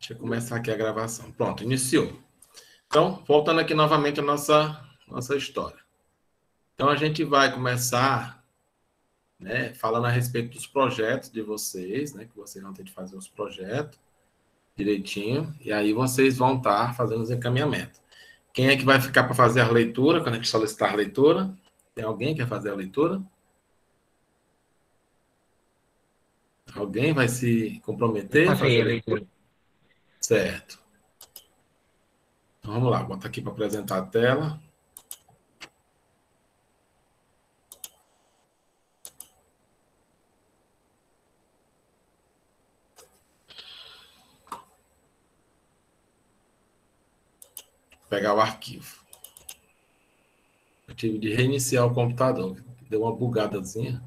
Deixa eu começar aqui a gravação. Pronto, iniciou. Então, voltando aqui novamente a nossa história. Então, a gente vai começar, né, falando a respeito dos projetos de vocês, né, que vocês vão ter de fazer os projetos direitinho, e aí vocês vão estar fazendo os encaminhamentos. Quem é que vai ficar para fazer a leitura, quando a gente solicitar a leitura? Tem alguém que quer fazer a leitura? Alguém vai se comprometer a fazer a leitura? Certo. Então, vamos lá, botar aqui para apresentar a tela. Pegar o arquivo. Eu tive de reiniciar o computador. Deu uma bugadazinha.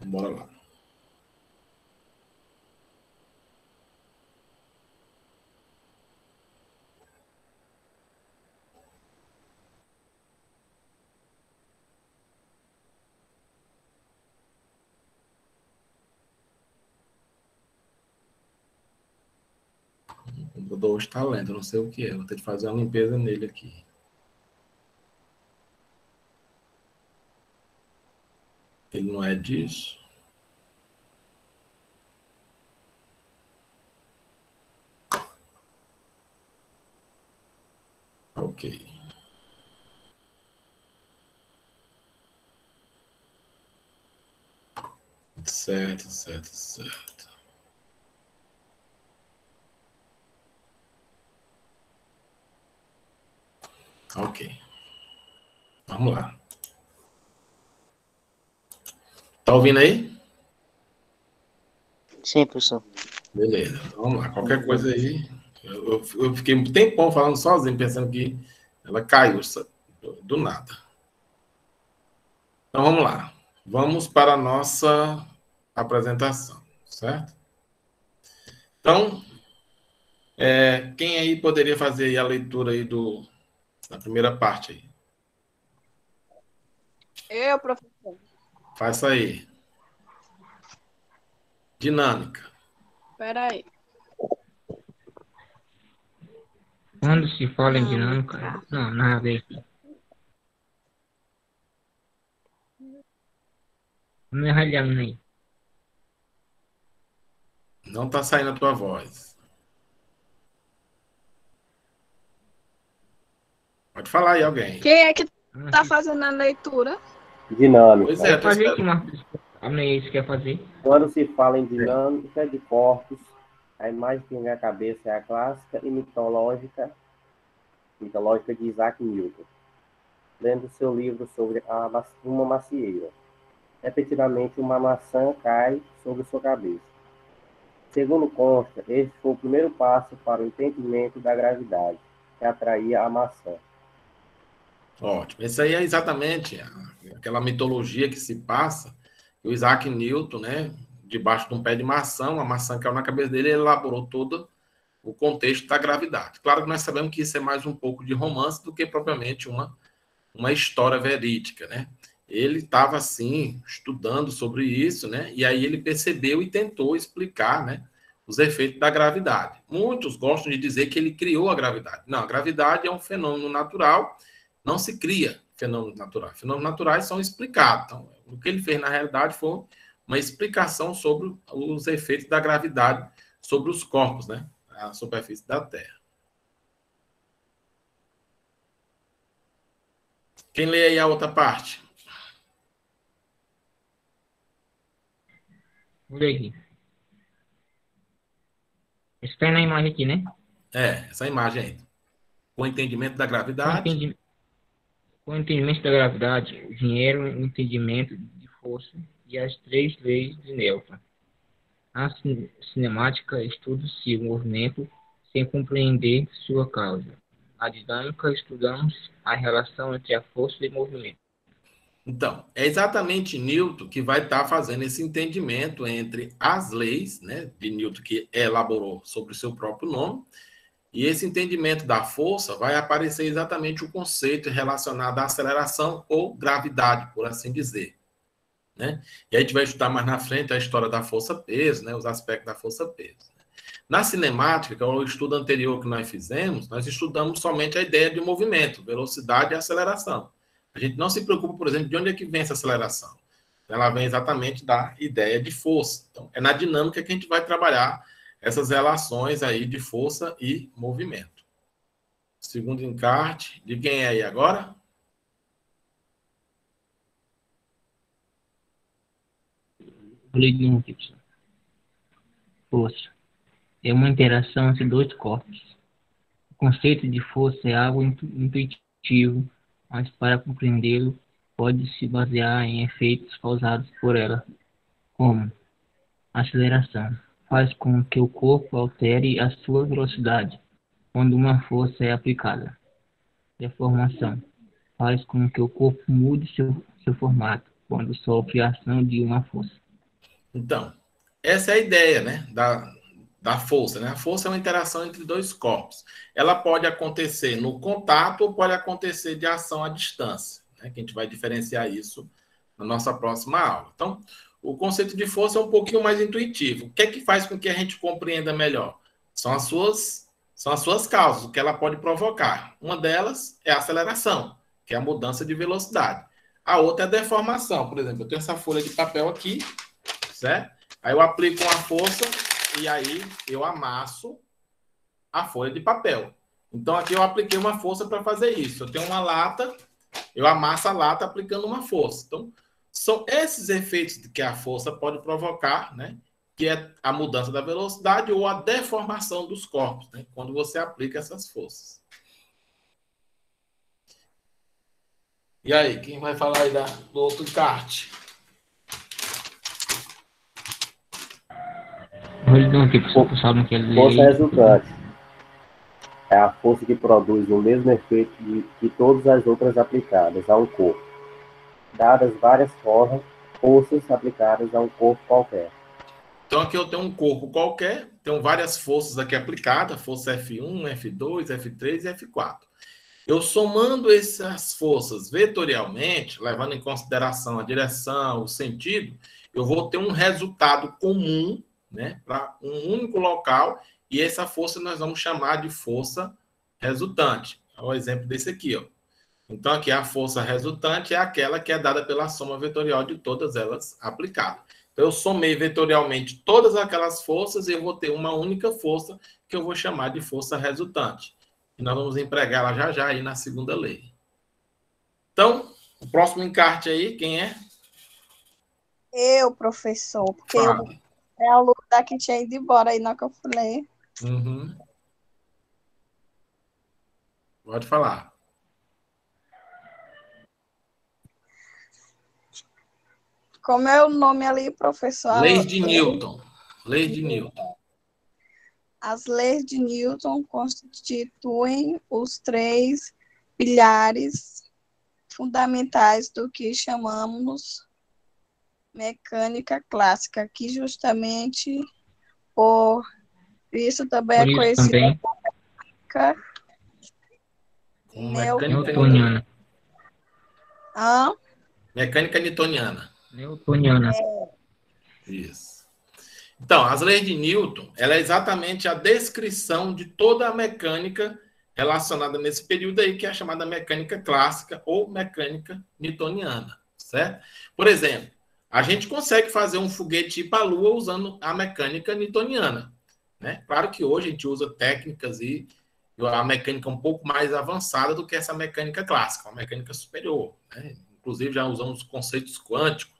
Bora lá. O computador hoje está lento, não sei o que é. Vou ter que fazer uma limpeza nele aqui. Ele não é disso. Ok. Certo, certo, certo. Ok. Vamos lá. Tá ouvindo aí? Sim, professor. Beleza. Vamos lá. Qualquer coisa aí. Eu fiquei um tempão falando sozinho, pensando que ela caiu do nada. Então, vamos lá. Vamos para a nossa apresentação, certo? Então, quem aí poderia fazer aí a leitura aí da primeira parte aí? Eu, professor. Faça aí. Dinâmica. Espera aí. Quando se fala em dinâmica, não, nada a ver. Não é ralhando aí. Não está saindo a tua voz. Pode falar aí alguém. Quem é que tá fazendo a leitura? Dinâmica. Pois é, Quer fazer o que, Marcos? A Neis quer fazer? Quando se fala em dinâmica de corpos, a imagem que vem à cabeça é a clássica e mitológica de Isaac Newton, lendo seu livro sobre uma macieira. Repetidamente, uma maçã cai sobre sua cabeça. Segundo consta, este foi o primeiro passo para o entendimento da gravidade, que atraía a maçã. Ótimo. Isso aí é exatamente aquela mitologia que se passa. O Isaac Newton, né, debaixo de um pé de maçã, uma maçã caiu na cabeça dele, ele elaborou todo o contexto da gravidade. Claro que nós sabemos que isso é mais um pouco de romance do que propriamente uma história verídica, né? Ele estava, assim, estudando sobre isso, né? E aí ele percebeu e tentou explicar, né, os efeitos da gravidade. Muitos gostam de dizer que ele criou a gravidade. Não, a gravidade é um fenômeno natural, não se cria fenômenos naturais. Fenômenos naturais são explicados. Então, o que ele fez, na realidade, foi uma explicação sobre os efeitos da gravidade sobre os corpos, né? A superfície da Terra. Quem lê aí a outra parte? Vou ler aqui. Está aí na imagem aqui, né? Essa imagem aí. O entendimento da gravidade. Com o entendimento da gravidade, vieram o entendimento de força e as três leis de Newton. Na cinemática, estuda-se o movimento sem compreender sua causa. Na dinâmica, estudamos a relação entre a força e o movimento. Então, é exatamente Newton que vai estar fazendo esse entendimento entre as leis, né, de Newton, que elaborou sobre o seu próprio nome, e esse entendimento da força vai aparecer exatamente o conceito relacionado à aceleração ou gravidade, por assim dizer. Né? E a gente vai estudar mais na frente a história da força-peso, né, os aspectos da força-peso. Na cinemática, que é o estudo anterior que nós fizemos, nós estudamos somente a ideia de movimento, velocidade e aceleração. A gente não se preocupa, por exemplo, de onde é que vem essa aceleração. Ela vem exatamente da ideia de força. Então, é na dinâmica que a gente vai trabalhar essas relações aí de força e movimento. Segundo encarte, de quem é aí agora? Força. É uma interação entre dois corpos. O conceito de força é algo intuitivo, mas para compreendê-lo pode se basear em efeitos causados por ela, como aceleração. Faz com que o corpo altere a sua velocidade quando uma força é aplicada. Deformação. Faz com que o corpo mude seu formato quando sofre a ação de uma força. Então, essa é a ideia, né, da força, né? A força é uma interação entre dois corpos. Ela pode acontecer no contato ou pode acontecer de ação à distância, né? Que a gente vai diferenciar isso na nossa próxima aula. Então, o conceito de força é um pouquinho mais intuitivo. O que é que faz com que a gente compreenda melhor? São as suas causas, o que ela pode provocar. Uma delas é a aceleração, que é a mudança de velocidade. A outra é a deformação. Por exemplo, eu tenho essa folha de papel aqui, certo? Aí eu aplico uma força e aí eu amasso a folha de papel. Então, aqui eu apliquei uma força para fazer isso. Eu tenho uma lata, eu amasso a lata aplicando uma força. Então, são esses efeitos que a força pode provocar, né? Que é a mudança da velocidade ou a deformação dos corpos, né? Quando você aplica essas forças. E aí, quem vai falar aí do outro kart? Força resultante é a força que produz o mesmo efeito que todas as outras aplicadas a um corpo, dadas várias forças aplicadas a um corpo qualquer. Então, aqui eu tenho um corpo qualquer, tenho várias forças aqui aplicadas, força F1, F2, F3 e F4. Eu somando essas forças vetorialmente, levando em consideração a direção, o sentido, eu vou ter um resultado comum, né, para um único local, e essa força nós vamos chamar de força resultante. É o exemplo desse aqui, ó. Então, aqui a força resultante é aquela que é dada pela soma vetorial de todas elas aplicadas. Então, eu somei vetorialmente todas aquelas forças e eu vou ter uma única força que eu vou chamar de força resultante. E nós vamos empregar ela já já aí na segunda lei. Então, o próximo encarte aí, quem é? Eu, professor, porque é a aluno da que tinha ido embora aí na que eu falei. Uhum. Pode falar. Como é o nome ali, professor? Leis de Newton. Leis de Newton. As leis de Newton constituem os três pilares fundamentais do que chamamos mecânica clássica, que justamente por isso também é conhecida como mecânica newtoniana. Mecânica newtoniana. Newtoniana. Isso. Então, as leis de Newton, ela é exatamente a descrição de toda a mecânica relacionada nesse período aí, que é a chamada mecânica clássica ou mecânica newtoniana, certo? Por exemplo, a gente consegue fazer um foguete ir para a Lua usando a mecânica newtoniana, né? Claro que hoje a gente usa técnicas e a mecânica um pouco mais avançada do que essa mecânica clássica, uma mecânica superior, né? Inclusive já usamos conceitos quânticos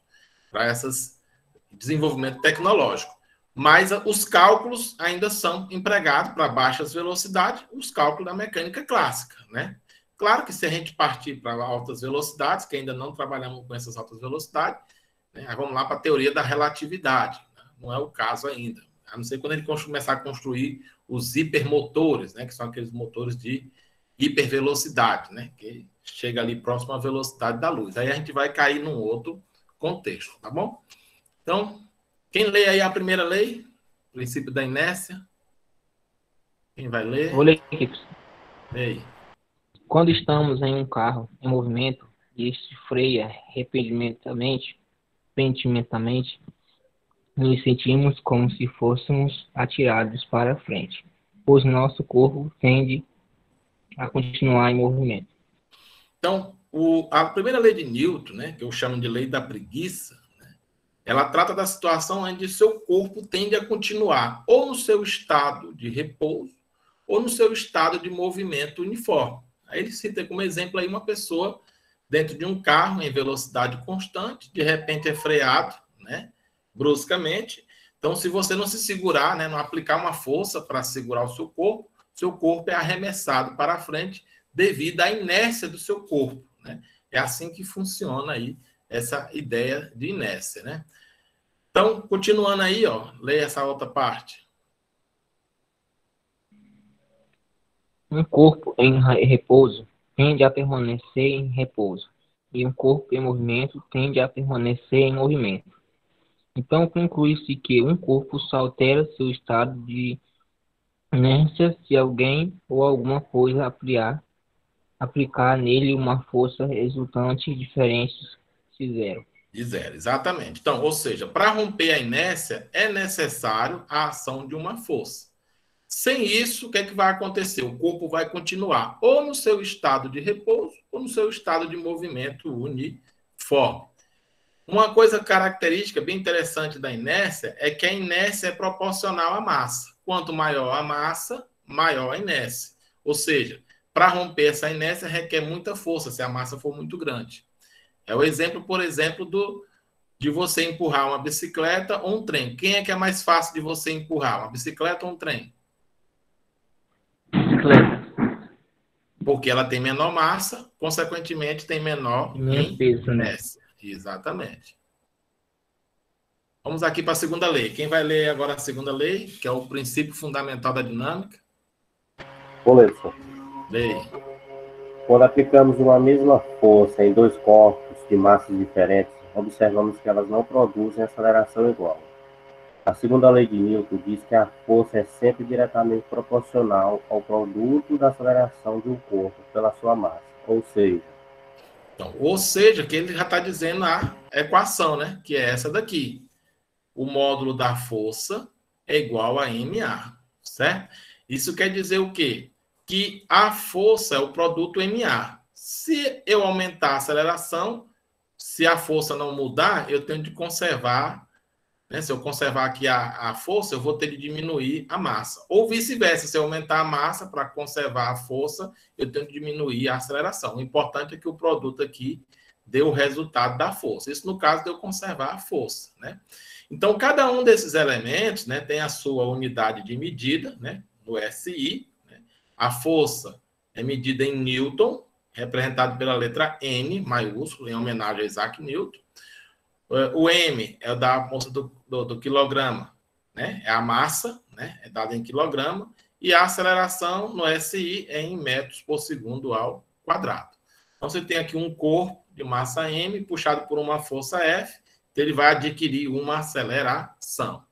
para esses desenvolvimento tecnológico. Mas os cálculos ainda são empregados para baixas velocidades, os cálculos da mecânica clássica, né? Claro que se a gente partir para altas velocidades, que ainda não trabalhamos com essas altas velocidades, né, vamos lá para a teoria da relatividade. Né? Não é o caso ainda. A não ser quando a gente começar a construir os hipermotores, né, que são aqueles motores de hipervelocidade, né, que chega ali próximo à velocidade da luz. Aí a gente vai cair num outro contexto, tá bom? Então, quem lê aí a primeira lei? Princípio da inércia. Quem vai ler? Vou ler aqui. Ei. Quando estamos em um carro em movimento e este freia repentinamente, nos sentimos como se fôssemos atirados para frente, pois nosso corpo tende a continuar em movimento. Então, a primeira lei de Newton, né, que eu chamo de lei da preguiça, né, ela trata da situação onde seu corpo tende a continuar ou no seu estado de repouso ou no seu estado de movimento uniforme. Aí ele cita como exemplo aí uma pessoa dentro de um carro em velocidade constante, de repente é freado, né, bruscamente. Então, se você não se segurar, né, não aplicar uma força para segurar o seu corpo é arremessado para frente devido à inércia do seu corpo, né? É assim que funciona aí essa ideia de inércia, né? Então, continuando aí, ó, leia essa outra parte. Um corpo em repouso tende a permanecer em repouso, e um corpo em movimento tende a permanecer em movimento. Então, conclui-se que um corpo só altera seu estado de inércia se alguém ou alguma coisa aplicar nele uma força resultante diferente de zero. De zero, exatamente. Então, ou seja, para romper a inércia, é necessário a ação de uma força. Sem isso, o que é que vai acontecer? O corpo vai continuar ou no seu estado de repouso ou no seu estado de movimento uniforme. Uma coisa característica bem interessante da inércia é que a inércia é proporcional à massa. Quanto maior a massa, maior a inércia. Ou seja, para romper essa inércia requer muita força se a massa for muito grande. É o exemplo, por exemplo, de você empurrar uma bicicleta ou um trem. Quem é que é mais fácil de você empurrar, uma bicicleta ou um trem? Bicicleta. Porque ela tem menor massa, consequentemente tem menor peso, né? inércia. Exatamente. Vamos aqui para a segunda lei. Quem vai ler agora a segunda lei, que é o princípio fundamental da dinâmica? Vou ler, professor. Lei. Quando aplicamos uma mesma força em dois corpos de massas diferentes, observamos que elas não produzem aceleração igual. A segunda lei de Newton diz que a força é sempre diretamente proporcional ao produto da aceleração de um corpo pela sua massa. Ou seja, que ele já está dizendo a equação, né? Que é essa daqui. O módulo da força é igual a MA, certo? Isso quer dizer o quê? Que a força é o produto MA. Se eu aumentar a aceleração, se a força não mudar, eu tenho de conservar, né? Se eu conservar aqui a força, eu vou ter de diminuir a massa. Ou vice-versa, se eu aumentar a massa para conservar a força, eu tenho de diminuir a aceleração. O importante é que o produto aqui dê o resultado da força. Isso no caso de eu conservar a força, né? Então, cada um desses elementos, né, tem a sua unidade de medida, né, no SI. Né? A força é medida em Newton, representado pela letra N, maiúsculo, em homenagem a Isaac Newton. O M é da força do quilograma, né? É a massa, né? É dada em quilograma. E a aceleração no SI é em metros por segundo ao quadrado. Então, você tem aqui um corpo de massa M puxado por uma força F, então ele vai adquirir uma aceleração.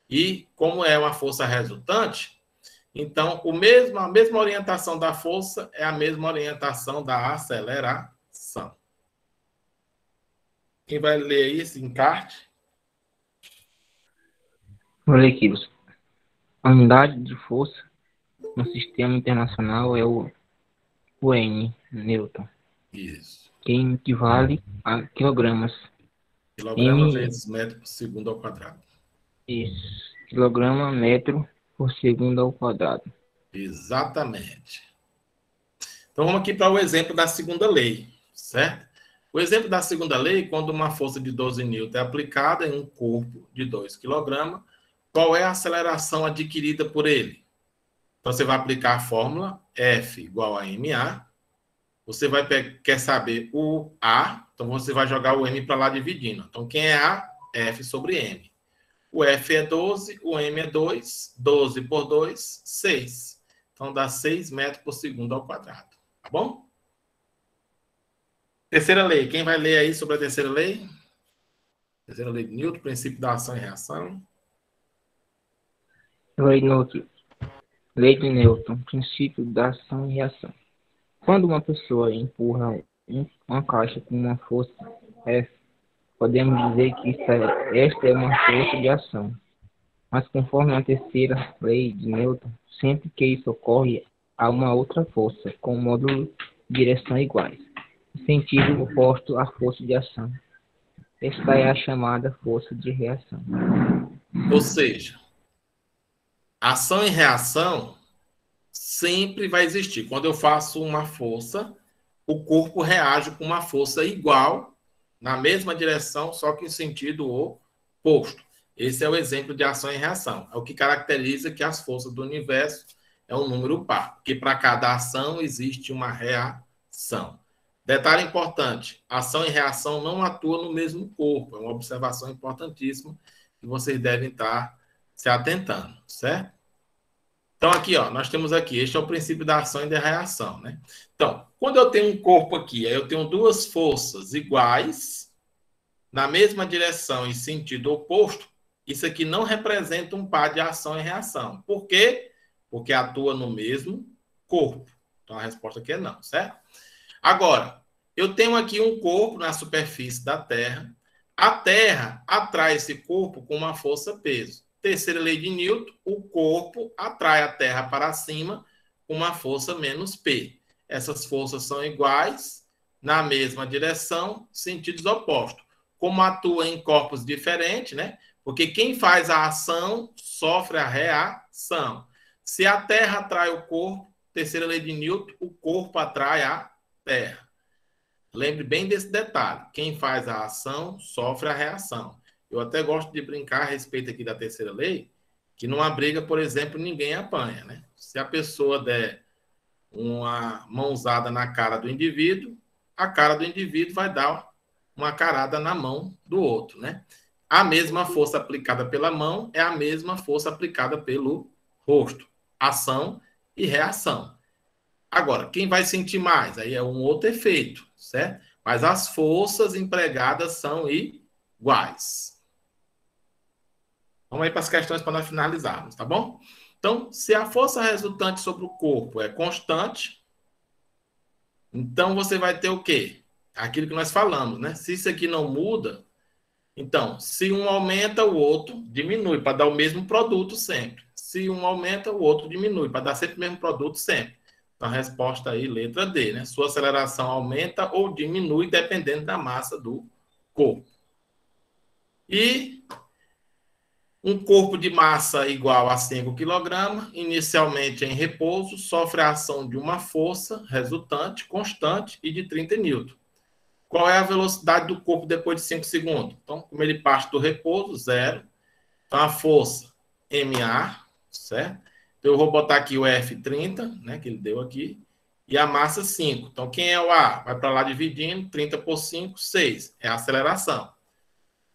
E, como é uma força resultante, então a mesma orientação da força é a mesma orientação da aceleração. Quem vai ler aí esse encarte? Vou ler aqui. A unidade de força no sistema internacional é o N, Newton. Isso. Que equivale a quilogramas. Quilograma vezes metro por segundo ao quadrado. Isso. Quilograma metro por segundo ao quadrado. Exatamente. Então, vamos aqui para o exemplo da segunda lei, certo? O exemplo da segunda lei, quando uma força de 12 N é aplicada em um corpo de 2 kg, qual é a aceleração adquirida por ele? Então, você vai aplicar a fórmula F igual a MA. Você quer saber o A, então você vai jogar o M para lá dividindo. Então, quem é A? F sobre M. O F é 12, o M é 2. 12 por 2, 6. Então, dá 6 metros por segundo ao quadrado. Tá bom? Terceira lei. Quem vai ler aí sobre a terceira lei? Terceira lei de Newton, princípio da ação e reação. Lei de Newton, princípio da ação e reação. Quando uma pessoa empurra uma caixa com uma força F, podemos dizer que esta é uma força de ação. Mas conforme a terceira lei de Newton, sempre que isso ocorre, há uma outra força, com módulo de direção iguais, em sentido oposto à força de ação. Esta é a chamada força de reação. Ou seja, ação e reação sempre vai existir. Quando eu faço uma força, o corpo reage com uma força igual, na mesma direção, só que em sentido oposto. Esse é o exemplo de ação e reação. É o que caracteriza que as forças do universo é um número par, porque para cada ação existe uma reação. Detalhe importante, ação e reação não atuam no mesmo corpo. É uma observação importantíssima que vocês devem estar se atentando, certo? Então, aqui, ó, nós temos aqui, este é o princípio da ação e da reação, né? Então, quando eu tenho um corpo aqui, aí eu tenho duas forças iguais, na mesma direção e sentido oposto, isso aqui não representa um par de ação e reação. Por quê? Porque atua no mesmo corpo. Então, a resposta aqui é não, certo? Agora, eu tenho aqui um corpo na superfície da Terra. A Terra atrai esse corpo com uma força-peso. Terceira lei de Newton, o corpo atrai a Terra para cima com uma força menos P. Essas forças são iguais, na mesma direção, sentidos opostos. Como atua em corpos diferentes, né? Porque quem faz a ação sofre a reação. Se a Terra atrai o corpo, terceira lei de Newton, o corpo atrai a Terra. Lembre bem desse detalhe. Quem faz a ação sofre a reação. Eu até gosto de brincar a respeito aqui da terceira lei, que numa briga, por exemplo, ninguém apanha, né? Se a pessoa der uma mãozada na cara do indivíduo, a cara do indivíduo vai dar uma carada na mão do outro, né? A mesma força aplicada pela mão é a mesma força aplicada pelo rosto. Ação e reação. Agora, quem vai sentir mais? Aí é um outro efeito, certo? Mas as forças empregadas são iguais. Vamos aí para as questões para nós finalizarmos, tá bom? Então, se a força resultante sobre o corpo é constante, então você vai ter o quê? Aquilo que nós falamos, né? Se isso aqui não muda, então, se um aumenta, o outro diminui, para dar o mesmo produto sempre. Se um aumenta, o outro diminui, para dar sempre o mesmo produto sempre. Então, a resposta aí, letra D, né? Sua aceleração aumenta ou diminui dependendo da massa do corpo. E um corpo de massa igual a 5 kg, inicialmente em repouso, sofre a ação de uma força resultante, constante e de 30 N. Qual é a velocidade do corpo depois de 5 segundos? Então, como ele parte do repouso, 0. Então, a força MA, certo? Então, eu vou botar aqui o F30, né, que ele deu aqui, e a massa 5. Então, quem é o A? Vai para lá dividindo, 30 por 5, 6. É a aceleração.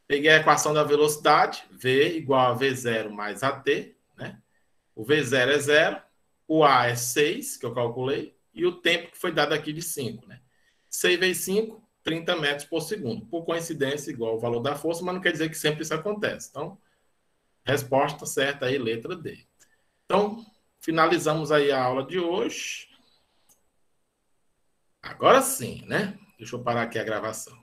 Peguei a equação da velocidade, V igual a V0 mais AT, né? O V0 é 0, o A é 6, que eu calculei, e o tempo que foi dado aqui de 5, né? 6 vezes 5, 30 metros por segundo. Por coincidência, igual o valor da força, mas não quer dizer que sempre isso acontece. Então, resposta certa aí, letra D. Então, finalizamos aí a aula de hoje. Agora sim, né? Deixa eu parar aqui a gravação.